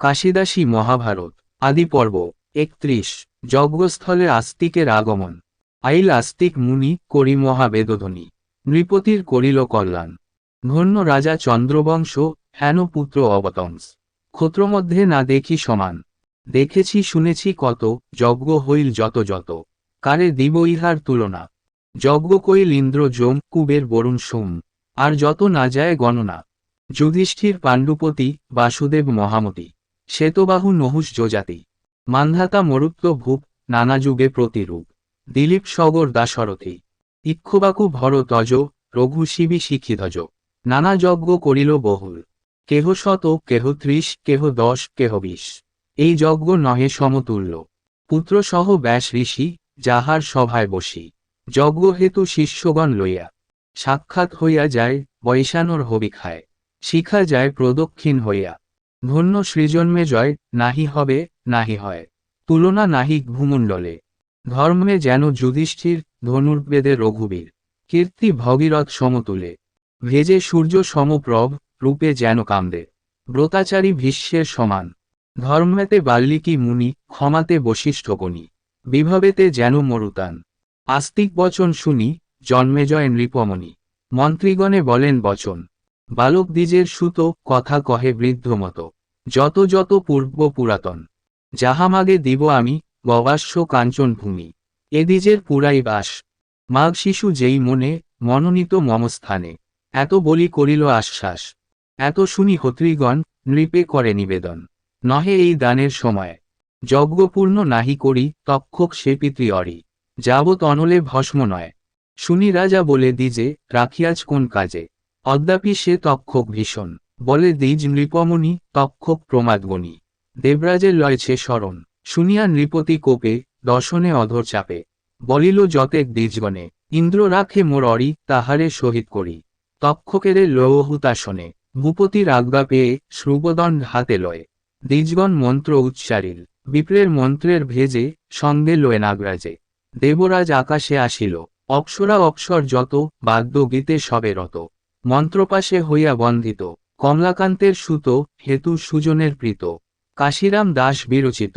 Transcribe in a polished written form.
কাশিদাসী মহাভারত আদি পর্ব ৩১ যজ্ঞস্থলে আস্তিকের আগমন। আইল আস্তিক মুনি করি মহাবেদধ্বনি, নৃপতির করিল কল্যাণ। ধন্য রাজা চন্দ্রবংশ, হেন পুত্র অবতংস। ক্ষত্রমধ্যে না দেখি সমান, দেখেছি শুনেছি কত, যজ্ঞ হইল যত যত, কারে দিব ইহার তুলনা। যজ্ঞ কইল ইন্দ্র যম কুবের বরুণ সোম, আর যত না যায় গণনা। যুধিষ্ঠির পাণ্ডুপতি, বাসুদেব মহামতি, শ্বেতবাহু নহুষ যজাতি, মান্ধাতা মরুত্ব ভূপ, নানা যুগে প্রতিরূপ। দিলীপ সগর দাশরথী, ইক্ষ্বাকু ভরতজ, রঘু শিবি শিখিধ্বজ। নানা যজ্ঞ করিল বহুল, কেহ শত কেহ ৩০ কেহ ১০ কেহ ২০। এই যজ্ঞ নহে সমতুল্য, পুত্রসহ ব্যাস ঋষি, যাহার সভায় বসি। যজ্ঞ হেতু শিষ্যগণ লইয়া, সাক্ষাৎ হইয়া যায় বৈশানর হবি খায়। শিখা যায় প্রদক্ষিণ হইয়া, ধন্য সৃজন্মে জয়, নাহি হবে নাহি হয়, তুলনা নাহি ভূমণ্ডলে। ধর্মে যেন যুধিষ্ঠির, ধনুর্বেদে রঘুবীর, কীর্তি ভগীরথ সমতুলে। ভেজে সূর্য সমপ্রভ, রূপে যেন কামদে, ব্রতাচারী ভীষ্মের সমান। ধর্মেতে বাল্মীকি মুনি, ক্ষমাতে বশিষ্ঠ গণি, বিভবেতে যেন মরুতান। আস্তিক বচন শুনি, জন্মেজয় নৃপমণি, মন্ত্রীগণে বলেন বচন। বালক দ্বিজের সুত, কথা কহে বৃদ্ধমত, যত যত পূর্ব পুরাতন। যাহামাগে দিব আমি, গবাস্য কাঞ্চন ভূমি, এ দ্বিজের পুরাই বাস। মাগ শিশু যেই মনে, মনোনীত মমস্থানে, এত বলি করিল আশ্বাস। এত শুনি হত্রীগণ, নৃপে করে নিবেদন, নহে এই দানের সময়। যজ্ঞপূর্ণ নাহি করি, তক্ষক সে পিতৃ অরি, যাবৎ অনলে ভস্ম নয়। শুনি রাজা বলে দ্বিজে, রাখিয়াছ কোন কাজে। অদ্যাপি সে তক্ষক ভীষণ, বলে দ্বিজ নৃপমণি, তক্ষক প্রমাদগণী। দেবরাজের লয়ছে শরণ, শুনিয়া নৃপতি কোপে, দর্শনে অধর চাপে। বলিল যতেক দ্বিজগণে, ইন্দ্র রাখে মোর অরি, তাহারে শহীদ করি। তক্ষকেরে লৌহুতাসনে, ভূপতির আজ্ঞা পেয়ে, শ্রুবদণ্ড হাতে লয়ে। দ্বিজগণ মন্ত্র উচ্চারিল, বিপ্রের মন্ত্রের ভেজে, সঙ্গে লয়ে নাগরাজে। দেবরাজ আকাশে আসিল, অপ্সরা অপ্সর যত, বাদ্য গীতে সবে রত। মন্ত্রপাশে হইয়া বন্দিত, কমলাকান্তের সুত, হেতু সুজনের প্রীত। কাশিরাম দাস বিরচিত,